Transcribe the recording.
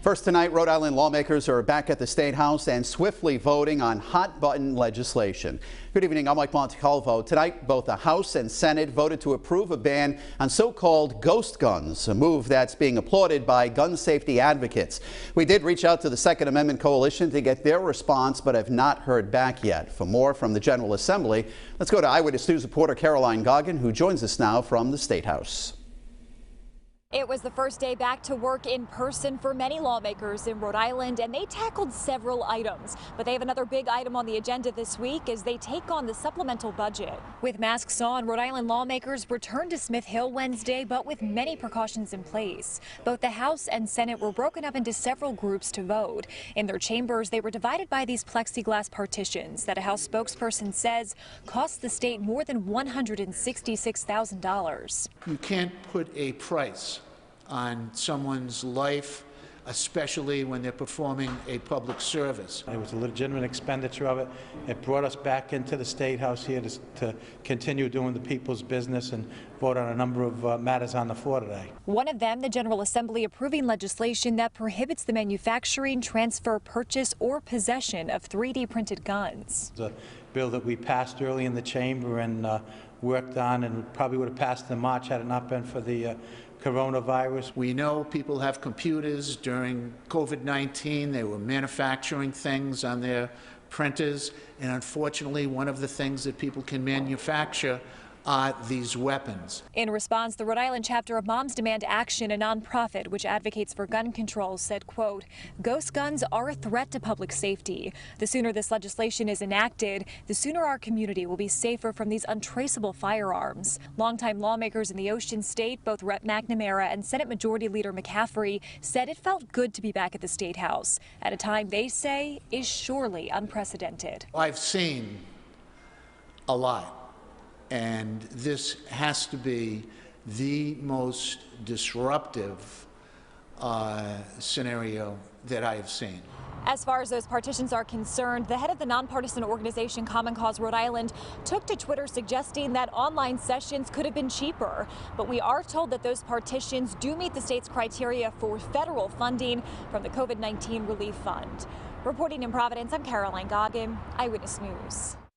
First tonight, Rhode Island lawmakers are back at the State House and swiftly voting on hot-button legislation. Good evening, I'm Mike Montecalvo. Tonight, both the House and Senate voted to approve a ban on so-called ghost guns, a move that's being applauded by gun safety advocates. We did reach out to the Second Amendment Coalition to get their response, but have not heard back yet. For more from the General Assembly, let's go to Eyewitness News reporter Caroline Goggin, who joins us now from the State House. It was the first day back to work in person for many lawmakers in Rhode Island, and they tackled several items. But they have another big item on the agenda this week as they take on the supplemental budget. With masks on, Rhode Island lawmakers returned to Smith Hill Wednesday, but with many precautions in place. Both the House and Senate were broken up into several groups to vote. In their chambers, they were divided by these plexiglass partitions that a House spokesperson says cost the state more than $166,000. You can't put a price on someone's life, especially when they're performing a public service. It was a legitimate expenditure of it. It brought us back into the State House here to continue doing the people's business and vote on a number of matters on the floor today. One of them, the General Assembly approving legislation that prohibits the manufacturing, transfer, purchase, or possession of 3D printed guns. It's a bill that we passed early in the chamber and worked on, and probably would have passed in March had it not been for the coronavirus. We know people have computers. During COVID-19, they were manufacturing things on their printers, and unfortunately, one of the things that people can manufacture are these weapons. In response, the Rhode Island chapter of Moms Demand Action, a nonprofit which advocates for gun control, said, quote, "Ghost guns are a threat to public safety. The sooner this legislation is enacted, the sooner our community will be safer from these untraceable firearms." Longtime lawmakers in the Ocean State, both Rep. McNamara and Senate Majority Leader McCaffrey, said it felt good to be back at the State House at a time they say is surely unprecedented. I've seen a lot. And this has to be the most disruptive scenario that I have seen. As far as those partitions are concerned, the head of the nonpartisan organization Common Cause Rhode Island took to Twitter suggesting that online sessions could have been cheaper. But we are told that those partitions do meet the state's criteria for federal funding from the COVID-19 Relief Fund. Reporting in Providence, I'm Caroline Goggin, Eyewitness News.